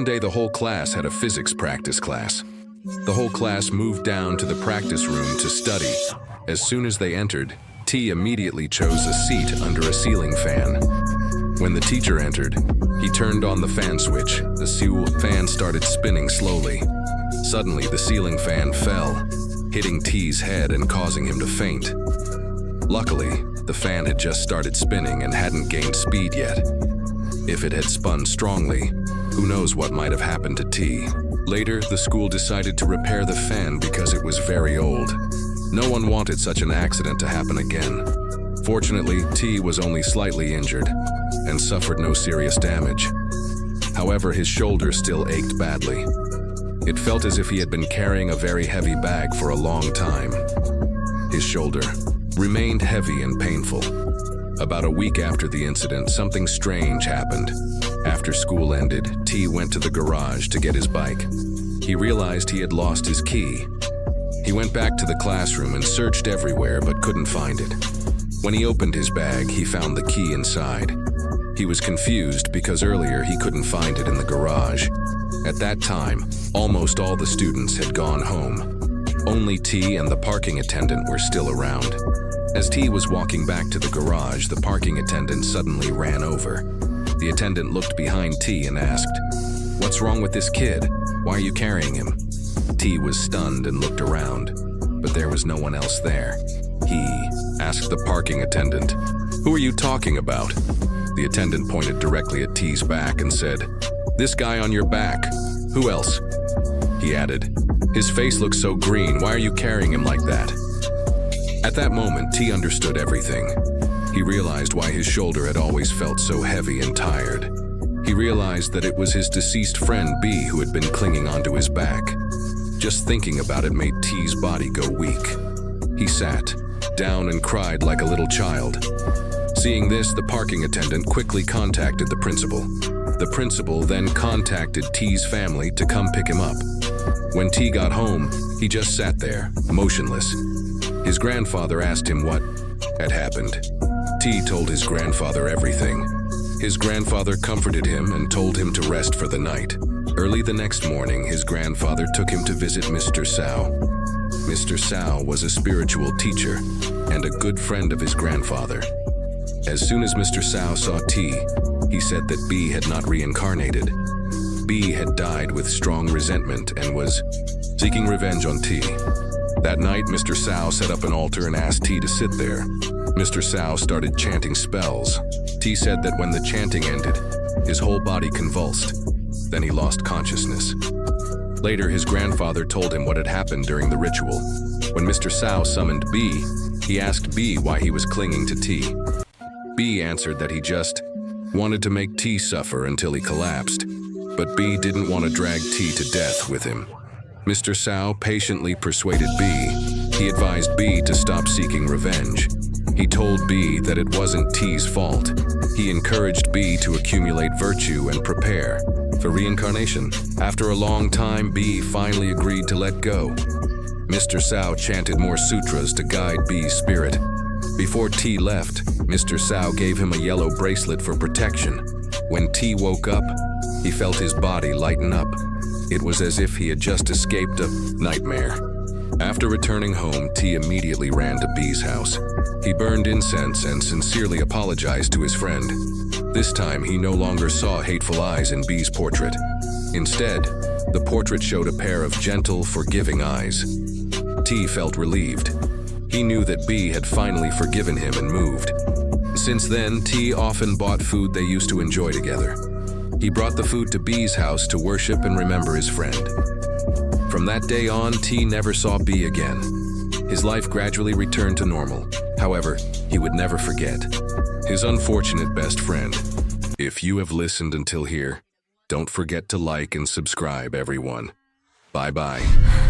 day, the whole class had a physics practice class. The whole class moved down to the practice room to study. As soon as they entered, T immediately chose a seat under a ceiling fan. When the teacher entered, he turned on the fan switch. The fan started spinning slowly. Suddenly, the ceiling fan fell, hitting T's head and causing him to faint. Luckily, the fan had just started spinning and hadn't gained speed yet. If it had spun strongly, who knows what might have happened to T. Later, the school decided to repair the fan because it was very old. No one wanted such an accident to happen again. Fortunately, T was only slightly injured and suffered no serious damage. However, his shoulder still ached badly. It felt as if he had been carrying a very heavy bag for a long time. His shoulder remained heavy and painful. About a week after the incident, something strange happened. After school ended, T went to the garage to get his bike. He realized he had lost his key. He went back to the classroom and searched everywhere but couldn't find it. When he opened his bag, he found the key inside. He was confused because earlier he couldn't find it in the garage. At that time, almost all the students had gone home. Only T and the parking attendant were still around. As T was walking back to the garage, the parking attendant suddenly ran over. The attendant looked behind T and asked, "What's wrong with this kid? Why are you carrying him?" T was stunned and looked around, but there was no one else there. He asked the parking attendant, "Who are you talking about?" The attendant pointed directly at T's back and said, "This guy on your back. Who else?" He added, "His face looks so green. Why are you carrying him like that?" At that moment, T understood everything. He realized why his shoulder had always felt so heavy and tired. He realized that it was his deceased friend B who had been clinging onto his back. Just thinking about it made T's body go weak. He sat down and cried like a little child. Seeing this, the parking attendant quickly contacted the principal. The principal then contacted T's family to come pick him up. When T got home, he just sat there, motionless. His grandfather asked him what had happened. T told his grandfather everything. His grandfather comforted him and told him to rest for the night. Early the next morning, his grandfather took him to visit Mr. Sao. Mr. Sao was a spiritual teacher and a good friend of his grandfather. As soon as Mr. Sao saw T, he said that B had not reincarnated. B had died with strong resentment and was seeking revenge on T. That night, Mr. Sao set up an altar and asked T to sit there. Mr. Sao started chanting spells. T said that when the chanting ended, his whole body convulsed. Then he lost consciousness. Later, his grandfather told him what had happened during the ritual. When Mr. Sao summoned B, he asked B why he was clinging to T. B answered that he just wanted to make T suffer until he collapsed, but B didn't want to drag T to death with him. Mr. Sao patiently persuaded B. He advised B to stop seeking revenge. He told B that it wasn't T's fault. He encouraged B to accumulate virtue and prepare for reincarnation. After a long time, B finally agreed to let go. Mr. Sao chanted more sutras to guide B's spirit. Before T left, Mr. Sao gave him a yellow bracelet for protection. When T woke up, he felt his body lighten up. It was as if he had just escaped a nightmare. After returning home, T immediately ran to B's house. He burned incense and sincerely apologized to his friend. This time, he no longer saw hateful eyes in B's portrait. Instead, the portrait showed a pair of gentle, forgiving eyes. T felt relieved. He knew that B had finally forgiven him and moved. Since then, T often bought food they used to enjoy together. He brought the food to B's house to worship and remember his friend. From that day on, T never saw B again. His life gradually returned to normal. However, he would never forget his unfortunate best friend. If you have listened until here, don't forget to like and subscribe, everyone. Bye-bye.